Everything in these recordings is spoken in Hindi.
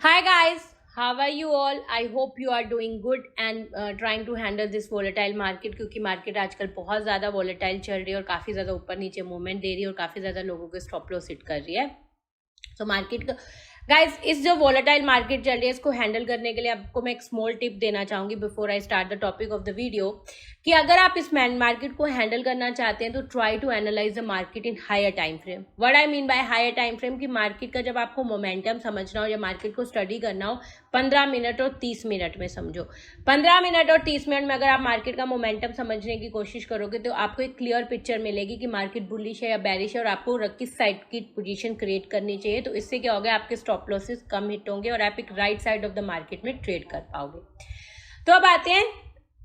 Hi guys, how are you all? I hope you are doing good and trying to handle this volatile market क्योंकि मार्केट आजकल बहुत ज़्यादा वोलेटाइल चल रही है और काफ़ी ज़्यादा ऊपर नीचे मूवमेंट दे रही है और काफ़ी ज़्यादा लोगों के स्टॉप लॉस हिट कर रही है। तो मार्केट गाइस, इस जो वोलेटाइल मार्केट चल रही है इसको हैंडल करने के लिए आपको मैं एक स्मॉल टिप देना चाहूँगी before I start the topic of the video कि अगर आप इस मार्केट को हैंडल करना चाहते हैं तो try to analyse the market in higher time frame. What I mean by higher time frame कि मार्केट का जब आपको मोमेंटम समझना हो या मार्केट को स्टडी करना हो 15 मिनट और 30 मिनट में समझो। 15 मिनट और 30 मिनट में अगर आप मार्केट का मोमेंटम समझने की कोशिश करोगे तो आपको एक क्लियर पिक्चर मिलेगी कि मार्केट बुलिश है या बेरिश है और आपको किस साइड की पोजीशन क्रिएट करनी चाहिए। तो इससे क्या होगा, आपके स्टॉप लॉसेस कम हिट होंगे और आप एक right side of the market में ट्रेड कर पाओगे। तो अब आते हैं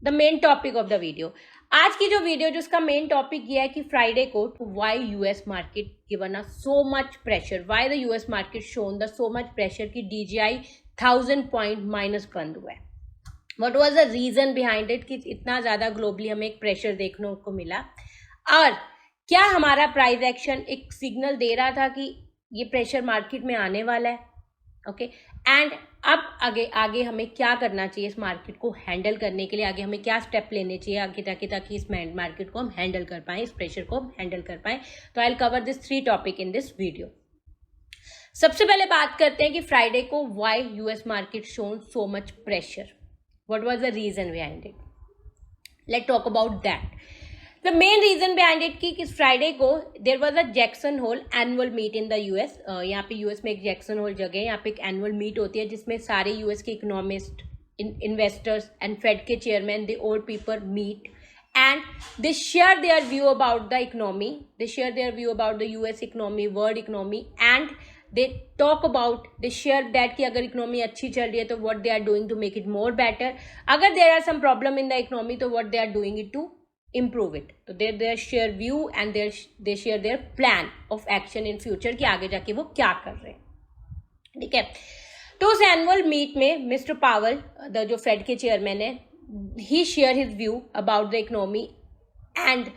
the main topic of the video. आज की जो वीडियो जिसका मेन टॉपिक ये है कि फ्राइडे को why US market given a so much pressure, why the US market shown the so much pressure कि डीजीआई 1000 पॉइंट माइनस बंद हुआ है। What was the reason behind it कि इतना ज्यादा ग्लोबली हमें एक प्रेशर देखने को मिला और क्या हमारा प्राइस एक्शन एक सिग्नल दे रहा था कि ये प्रेशर मार्केट में आने वाला है। ओके एंड अब आगे हमें क्या करना चाहिए इस मार्केट को हैंडल करने के लिए, आगे हमें क्या स्टेप लेने चाहिए आगे ताकि इस मार्केट को हम हैंडल कर पाएं, इस प्रेशर को हम हैंडल कर पाएं। तो I will cover this 3 topic in this video. सबसे पहले बात करते हैं कि फ्राइडे को why US market shown so much pressure, what was the reason behind it. Let's talk about that. The main reason behind it कि किस फ्राइडे को there was a Jackson Hole annual meet in the US. यहाँ पे यूएस में एक जैक्सन होल जगह है, यहाँ पे एक एनुअल मीट होती है जिसमें सारे यूएस के इकोनॉमिस्ट, इन्वेस्टर्स एंड फेड के chairman, they all people meet and they share their view about the economy, they share their view about the US economy, world economy and they talk about, they share that कि अगर इकोनॉमी अच्छी चल रही है तो what they are doing to make it more better, अगर there are some problem in the economy तो what they are doing it to improve it। तो they share view and they share their plan of action in future कि आगे जाके वो क्या कर रहे हैं। ठीक है, तो उस एनुअल मीट में मिस्टर पावल जो फेड के चेयरमैन है, he share his view about the economy and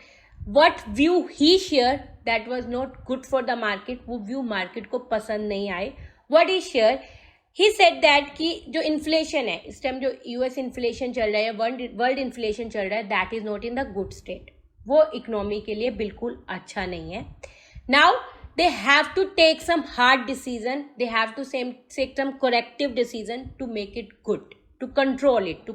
what view he share that was not good for the market, वो व्यू मार्केट को पसंद नहीं आए। what he share, he said that कि जो इन्फ्लेशन है इस टाइम, जो यूएस इन्फ्लेशन चल रहा है, वर्ल्ड इन्फ्लेशन चल रहा है, that is not in the good state, वो इकोनॉमी के लिए बिल्कुल अच्छा नहीं है। Now they have to take some hard decision, they have to take some corrective decision to make it good, to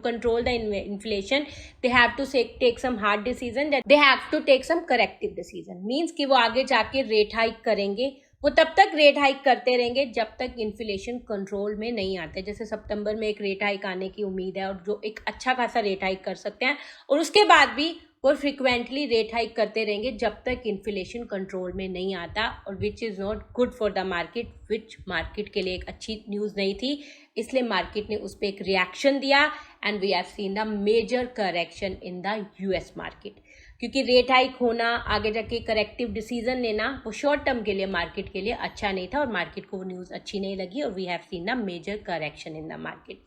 control the inflation, they have to take some hard decision, that they have to take some corrective decision, means कि वो आगे जाके रेट हाइक करेंगे। वो तब तक रेट हाइक करते रहेंगे जब तक इन्फ्लेशन कंट्रोल में नहीं आते। जैसे सितंबर में एक रेट हाइक आने की उम्मीद है और जो एक अच्छा खासा रेट हाइक कर सकते हैं, और उसके बाद भी वो फ्रिक्वेंटली रेट हाइक करते रहेंगे जब तक इन्फ्लेशन कंट्रोल में नहीं आता, और which is not good for the market, which market के लिए एक अच्छी न्यूज़ नहीं थी। इसलिए मार्केट ने उस पर एक रिएक्शन दिया and we have seen the major correction in the US market, क्योंकि रेट हाइक होना, आगे जाके करेक्टिव डिसीजन लेना, वो शॉर्ट टर्म के लिए मार्केट के लिए अच्छा नहीं था और मार्केट को वो न्यूज़ अच्छी नहीं लगी और we have seen the major correction in the market.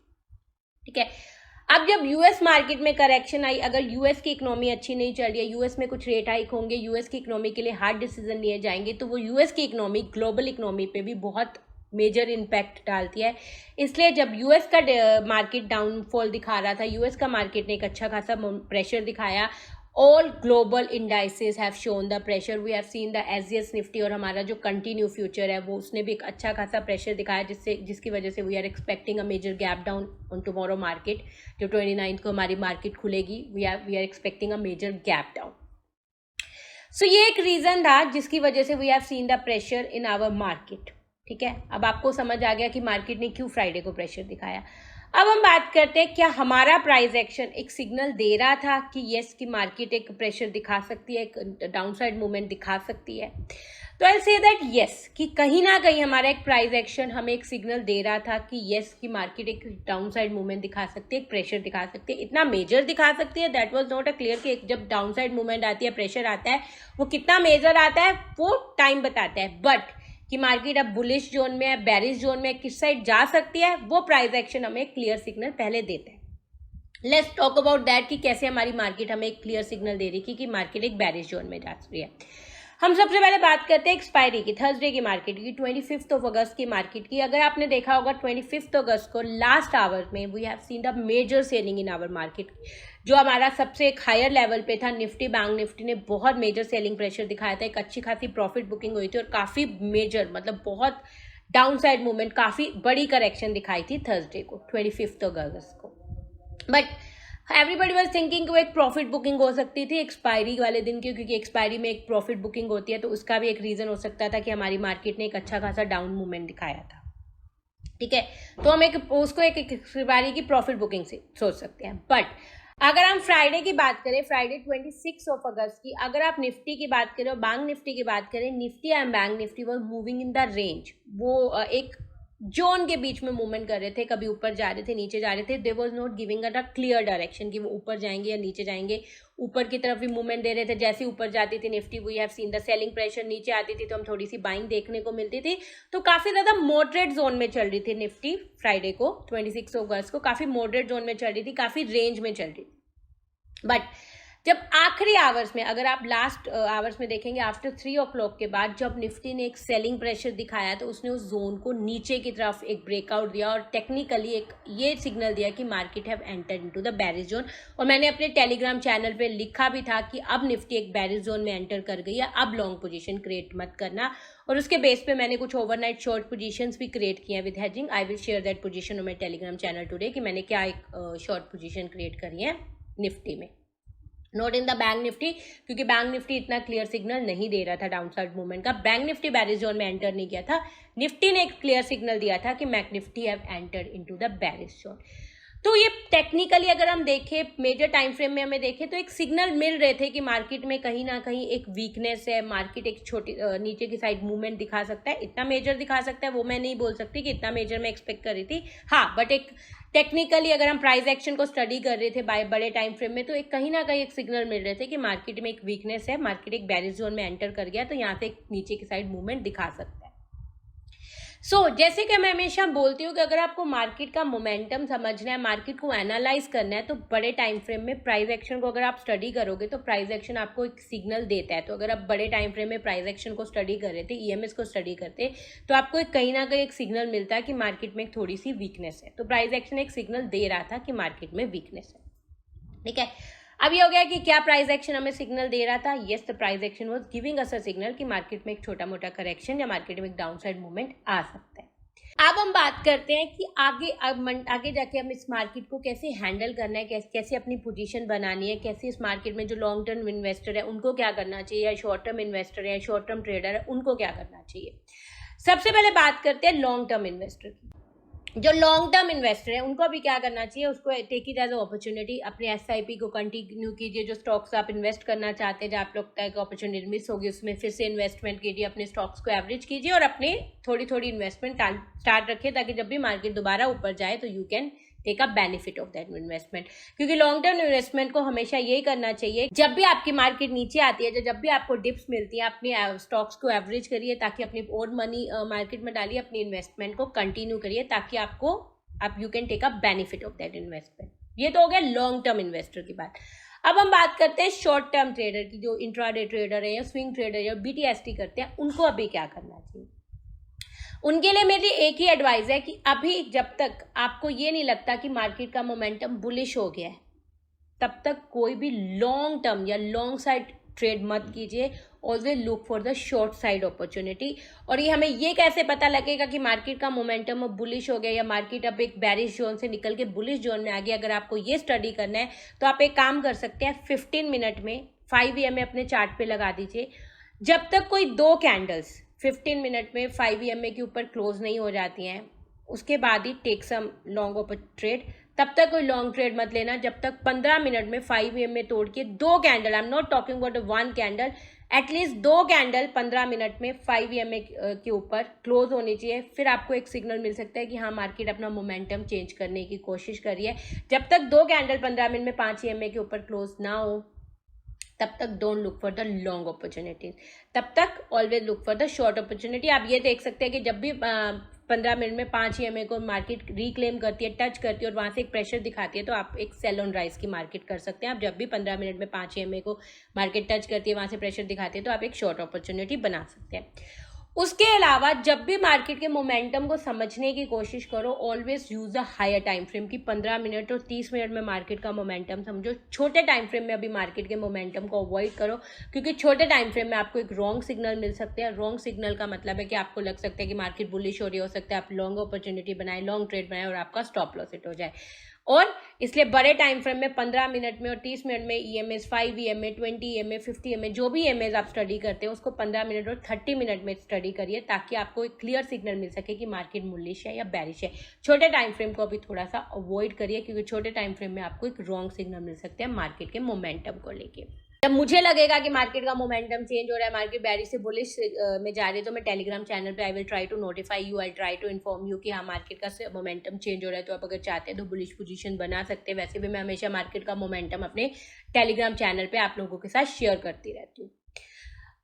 ठीक है, अब जब यूएस मार्केट में करेक्शन आई, अगर यूएस की इकोनॉमी अच्छी नहीं चल रही है, यूएस में कुछ रेट हाइक होंगे, यूएस की इकोनॉमी के लिए हार्ड डिसीजन लिए जाएंगे, तो वो यूएस की इकोनॉमी ग्लोबल इकोनॉमी पे भी बहुत मेजर इम्पैक्ट डालती है। इसलिए जब यूएस का मार्केट डाउनफॉल दिखा रहा था, यूएस का मार्केट ने एक अच्छा खासा प्रेशर दिखाया, all global indices have shown the pressure, we have seen the एसजीएस निफ्टी और हमारा जो कंटिन्यू फ्यूचर है वो उसने भी एक अच्छा खासा प्रेशर दिखाया, जिसकी वजह से we are expecting a major gap down on tomorrow market. जो 29 को हमारी मार्केट खुलेगी, we are expecting a major gap down. So ये एक रीजन था जिसकी वजह से we have seen the pressure in our market. ठीक है, अब आपको समझ आ गया कि मार्केट ने क्यों फ्राइडे को प्रेशर दिखाया। अब हम बात करते हैं, क्या हमारा प्राइस एक्शन एक सिग्नल दे रहा था कि यस की मार्केट एक प्रेशर दिखा सकती है, एक डाउनसाइड मूवमेंट दिखा सकती है। तो आई से दैट यस कि कहीं ना कहीं हमारा एक प्राइस एक्शन हमें एक सिग्नल दे रहा था कि यस की मार्केट एक डाउनसाइड मूवमेंट दिखा सकती है, एक प्रेशर दिखा सकती है, इतना मेजर दिखा सकती है। That was not a clear कि जब डाउनसाइड मूवमेंट आती है, प्रेशर आता है, वो कितना मेजर आता है वो टाइम बताता है, बट कि मार्केट अब बुलिश जोन में है, बेरिश जोन में, किस साइड जा सकती है, वो प्राइस एक्शन हमें एक क्लियर सिग्नल पहले देते हैं। लेट्स टॉक अबाउट दैट कि कैसे हमारी मार्केट हमें एक क्लियर सिग्नल दे रही कि मार्केट एक बेरिश जोन में जा रही है। हम सबसे पहले बात करते हैं एक्सपायरी की, थर्सडे की मार्केट की, 25 अगस्त की मार्केट की। अगर आपने देखा होगा 25 अगस्त को लास्ट आवर में we have seen the major selling in our market. जो हमारा सबसे एक हायर लेवल पे था निफ्टी, बैंक निफ्टी ने बहुत मेजर सेलिंग प्रेशर दिखाया था, एक अच्छी खासी प्रॉफिट बुकिंग हुई थी और काफ़ी मेजर मतलब बहुत डाउन साइड मूवमेंट, काफ़ी बड़ी करेक्शन दिखाई थी थर्सडे को 25 अगस्त को। बट एवरीबडी वॉज थिंकिंग वो एक प्रॉफिट बुकिंग हो सकती थी एक्सपायरी वाले दिन की, क्योंकि एक्सपायरी में एक प्रॉफिट बुकिंग होती है, तो उसका भी एक रीज़न हो सकता था कि हमारी मार्केट ने एक अच्छा खासा डाउन मूवमेंट दिखाया था। ठीक है, तो हम उसको एक एक्सपायरी की प्रॉफिट बुकिंग से सोच सकते हैं। बट अगर हम फ्राइडे की बात करें, फ्राइडे 26 अगस्त की, अगर आप निफ्टी की बात करें और बैंक निफ्टी की बात करें, Nifty and bank Nifty was moving in the range. वो एक जोन के बीच में मूवमेंट कर रहे थे, कभी ऊपर जा रहे थे, नीचे जा रहे थे। They was not giving a clear direction कि वो ऊपर जाएंगे या नीचे जाएंगे। ऊपर की तरफ भी मूवमेंट दे रहे थे, जैसे ऊपर जाती थी Nifty we have seen the selling pressure, नीचे आती थी तो हम थोड़ी सी बाइंग देखने को मिलती थी। तो काफी ज्यादा मॉडरेट जोन में चल रही थी निफ्टी फ्राइडे को 26 अगस्त को, काफी मॉडरेट जोन में चल रही थी, काफी रेंज में चल रही थी। बट जब आखिरी आवर्स में, अगर आप लास्ट आवर्स में देखेंगे आफ्टर 3 o'clock के बाद, जब निफ्टी ने एक सेलिंग प्रेशर दिखाया तो उसने उस जोन को नीचे की तरफ एक ब्रेकआउट दिया और टेक्निकली एक ये सिग्नल दिया कि market have entered into the bearish zone. और मैंने अपने टेलीग्राम चैनल पे लिखा भी था कि अब निफ्टी एक बेरिश जोन में एंटर कर गई है, अब लॉन्ग पोजीशन क्रिएट मत करना। और उसके बेस पे मैंने कुछ ओवरनाइट शॉर्ट पोजीशंस भी क्रिएट किए हैं with hedging. I will share that position on my Telegram channel today कि मैंने क्या एक शॉर्ट पोजीशन क्रिएट करी है निफ्टी में, not in the bank Nifty, क्योंकि बैंक निफ्टी इतना क्लियर सिग्नल नहीं दे रहा था डाउनसाइड मूवमेंट का। बैंक निफ्टी बेरिश जोन में एंटर नहीं किया था, निफ्टी ने एक क्लियर सिग्नल दिया था कि bank Nifty have entered into the bearish zone. तो ये टेक्निकली अगर हम देखें, मेजर टाइम फ्रेम में हमें देखें तो एक सिग्नल मिल रहे थे कि मार्केट में कहीं ना कहीं एक वीकनेस है, मार्केट एक छोटी नीचे की साइड मूवमेंट दिखा सकता है। इतना मेजर दिखा सकता है वो मैं नहीं बोल सकती कि इतना मेजर मैं एक्सपेक्ट कर रही थी, हाँ, बट एक टेक्निकली अगर हम प्राइस एक्शन को स्टडी कर रहे थे बाय बड़े टाइम फ्रेम में, तो एक कहीं ना कहीं एक सिग्नल मिल रहे थे कि मार्केट में एक वीकनेस है, मार्केट एक बेरिश जोन में एंटर कर गया, तो यहाँ से एक नीचे की साइड मूवमेंट दिखा सकता है। जैसे कि मैं हमेशा बोलती हूँ कि अगर आपको मार्केट का मोमेंटम समझना है, मार्केट को एनालाइज करना है, तो बड़े टाइम फ्रेम में प्राइस एक्शन को अगर आप स्टडी करोगे तो प्राइस एक्शन आपको एक सिग्नल देता है। तो अगर आप बड़े टाइम फ्रेम में प्राइस एक्शन को स्टडी कर रहे थे, ईएमएस को स्टडी करते, तो आपको एक कहीं ना कहीं एक सिग्नल मिलता है कि मार्केट में एक थोड़ी सी वीकनेस है। तो प्राइस एक्शन एक सिग्नल दे रहा था कि मार्केट में वीकनेस है। ठीक है, अब ये हो गया कि क्या प्राइस एक्शन हमें सिग्नल दे रहा था। Yes, the price action was giving us a signal कि मार्केट में एक छोटा मोटा करेक्शन या मार्केट में एक डाउनसाइड मूवमेंट आ सकता है। अब हम बात करते हैं कि आगे जाके हम इस मार्केट को कैसे हैंडल करना है, कैसे अपनी पोजीशन बनानी है, कैसे इस मार्केट में जो लॉन्ग टर्म इन्वेस्टर है उनको क्या करना चाहिए, या शॉर्ट टर्म इन्वेस्टर है या शॉर्ट टर्म ट्रेडर है उनको क्या करना चाहिए। सबसे पहले बात करते हैं लॉन्ग टर्म इन्वेस्टर की। जो लॉन्ग टर्म इन्वेस्टर है उनको अभी क्या करना चाहिए, उसको टेक इट एज अपॉर्चुनिटी, अपने एसआईपी को कंटिन्यू कीजिए। जो स्टॉक्स आप इन्वेस्ट करना चाहते हैं, जहाँ आप लोग तक अपॉर्चुनिटी मिस होगी, उसमें फिर से इन्वेस्टमेंट कीजिए, अपने स्टॉक्स को एवरेज कीजिए और अपने थोड़ी थोड़ी इन्वेस्टमेंट स्टार्ट रखिए, ताकि जब भी मार्केट दोबारा ऊपर जाए तो you can take a benefit of that investment. क्योंकि लॉन्ग टर्म इन्वेस्टमेंट को हमेशा यही करना चाहिए, जब भी आपकी मार्केट नीचे आती है, जब भी आपको डिप्स मिलती है, अपने स्टॉक्स को एवरेज करिए, ताकि अपनी और मनी मार्केट में डालिए, अपनी इन्वेस्टमेंट को कंटिन्यू करिए, ताकि आप you can take a benefit of that investment. ये तो हो गया लॉन्ग टर्म इन्वेस्टर की बात। अब हम बात करते हैं शॉर्ट टर्म ट्रेडर की, जो इंट्राडे ट्रेडर है या स्विंग ट्रेडर या बीटीएसटी करते हैं, उनको अभी क्या करना चाहिए। उनके लिए मेरी एक ही एडवाइस है कि अभी जब तक आपको ये नहीं लगता कि मार्केट का मोमेंटम बुलिश हो गया है, तब तक कोई भी लॉन्ग टर्म या लॉन्ग साइड ट्रेड मत कीजिए। Always look for the short side opportunity. और ये हमें ये कैसे पता लगेगा कि मार्केट का मोमेंटम अब बुलिश हो गया या मार्केट अब एक बेरिश जोन से निकल के बुलिश जोन में आ गया। अगर आपको ये स्टडी करना है तो आप एक काम कर सकते हैं, 15 मिनट में 5 EMA अपने चार्ट पे लगा दीजिए। जब तक कोई 2 कैंडल्स 15 मिनट में 5 EMA के ऊपर क्लोज नहीं हो जाती हैं, उसके बाद ही टेक सम लॉन्ग ट्रेड। तब तक कोई लॉन्ग ट्रेड मत लेना जब तक 15 मिनट में 5 EMA तोड़ के 2 candle, I am not talking about 1 candle, at least 2 candle 15 minute में 5 EMA के ऊपर क्लोज होनी चाहिए। फिर आपको एक सिग्नल मिल सकता है कि हाँ, मार्केट अपना मोमेंटम चेंज करने की कोशिश कर रही है। जब तक 2 कैंडल 15 मिनट में 5 EMA के ऊपर क्लोज ना हो, तब तक don't look for the long opportunities, तब तक always look for the short opportunity. आप ये देख सकते हैं कि जब भी 15 मिनट में 5 EMA को मार्केट रिक्लेम करती है, टच करती है और वहाँ से एक प्रेशर दिखाती है, तो आप एक सेल ऑन राइज की मार्केट कर सकते हैं। आप जब भी 15 मिनट में 5 EMA को मार्केट टच करती है, वहाँ से प्रेशर दिखाती है, तो आप एक शॉर्ट अपॉर्चुनिटी बना सकते हैं। उसके अलावा जब भी मार्केट के मोमेंटम को समझने की कोशिश करो, always use a higher time frame की 15 मिनट और 30 मिनट में मार्केट का मोमेंटम समझो। छोटे टाइम फ्रेम में अभी मार्केट के मोमेंटम को अवॉइड करो, क्योंकि छोटे टाइम फ्रेम में आपको एक रॉन्ग सिग्नल मिल सकते हैं। रॉन्ग सिग्नल का मतलब है कि आपको लग सकता है कि मार्केट बुलिश हो रही हो सकता है, आप लॉन्ग अपॉर्चुनिटी बनाए, लॉन्ग ट्रेड बनाए और आपका स्टॉप लॉस हिट हो जाए। और इसलिए बड़े टाइम फ्रेम में 15 मिनट में और 30 मिनट में EMA 5 EMA 20 EMA 50 EMA जो भी EMAs आप स्टडी करते हैं उसको 15 मिनट और 30 मिनट में स्टडी करिए, ताकि आपको एक क्लियर सिग्नल मिल सके कि मार्केट बुलिश है या बेरिश है। छोटे टाइम फ्रेम को अभी थोड़ा सा अवॉइड करिए, क्योंकि छोटे टाइम फ्रेम में आपको एक रॉन्ग सिग्नल मिल सकते हैं मार्केट के मोमेंटम को लेके। जब मुझे लगेगा कि मार्केट का मोमेंटम चेंज हो रहा है, मार्केट बेरिश से बुलिश में जा रही है, तो मैं टेलीग्राम चैनल पे I will try to notify you, I try to inform you कि हाँ मार्केट का मोमेंटम चेंज हो रहा है। तो आप अगर चाहते हैं तो बुलिश पोजीशन बना सकते हैं। वैसे भी मैं हमेशा मार्केट का मोमेंटम अपने टेलीग्राम चैनल पे आप लोगों के साथ शेयर करती रहती हूँ।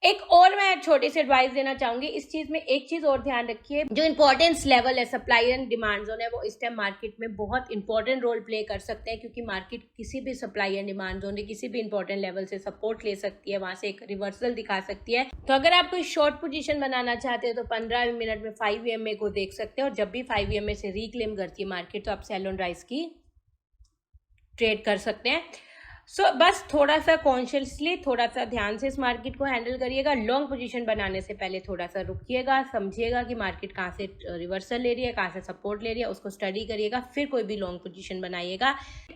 एक और मैं छोटी सी एडवाइस देना चाहूंगी इस चीज में। एक चीज और ध्यान रखिए, जो इंपॉर्टेंस लेवल है, सप्लाई एंड डिमांड जोन है, वो इस टाइम मार्केट में बहुत इंपॉर्टेंट रोल प्ले कर सकते हैं, क्योंकि मार्केट किसी भी सप्लाई एंड डिमांड जोन के किसी भी इंपॉर्टेंट लेवल से सपोर्ट ले सकती है, वहां से एक रिवर्सल दिखा सकती है। तो अगर आप कोई शॉर्ट पोजीशन बनाना चाहते हैं तो 15 मिनट में 5 EMA को देख सकते हैं, और जब भी 5 EMA से रिक्लेम करती है मार्केट, तो आप सेल ऑन राइज की ट्रेड कर सकते हैं। बस थोड़ा सा कॉन्शियसली, थोड़ा सा ध्यान से इस मार्केट को हैंडल करिएगा। लॉन्ग पोजीशन बनाने से पहले थोड़ा सा रुकिएगा, समझिएगा कि मार्केट कहाँ से रिवर्सल ले रही है, कहाँ से सपोर्ट ले रही है, उसको स्टडी करिएगा, फिर कोई भी लॉन्ग पोजीशन बनाइएगा।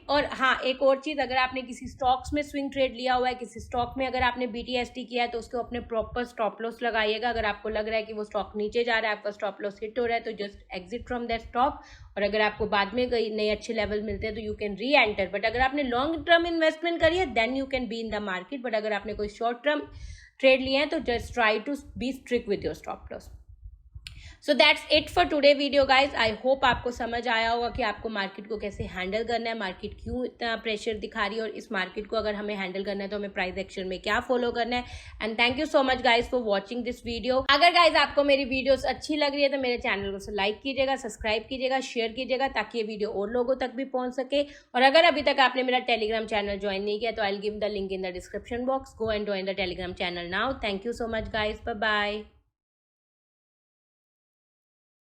और हाँ, एक और चीज़, अगर आपने किसी स्टॉक्स में स्विंग ट्रेड लिया हुआ है, किसी स्टॉक में अगर आपने BTST किया है, तो उसको अपने प्रॉपर स्टॉप लॉस लगाइएगा। अगर आपको लग रहा है कि वो स्टॉक नीचे जा रहा है, आपका स्टॉप लॉस हिट हो रहा है, तो just exit from that stock. और अगर आपको बाद में कई नए अच्छे लेवल मिलते हैं तो you can reenter. But अगर आपने लॉन्ग टर्म इन्वेस्टमेंट करी है then you can be in the market. But अगर आपने कोई शॉर्ट टर्म ट्रेड लिए हैं तो just try to be strict with your stop loss. So that's it for today video guys. I hope आपको समझ आया होगा कि आपको मार्केट को कैसे हैंडल करना है, मार्केट क्यों इतना प्रेशर दिखा रही है, और इस मार्केट को अगर हमें हैंडल करना है तो हमें प्राइस एक्शन में क्या फॉलो करना है। And thank you so much guys for watching this video. अगर गाइज आपको मेरी वीडियोस अच्छी लग रही है तो मेरे चैनल को लाइक कीजिएगा, सब्सक्राइब कीजिएगा, शेयर कीजिएगा, ताकि ये वीडियो और लोगों तक भी पहुंच सके। और अगर अभी तक आपने मेरा टेलीग्राम चैनल ज्वाइन नहीं किया तो I will give the link in the description box. Go and join the Telegram channel now. Thank you so much guys, bye bye.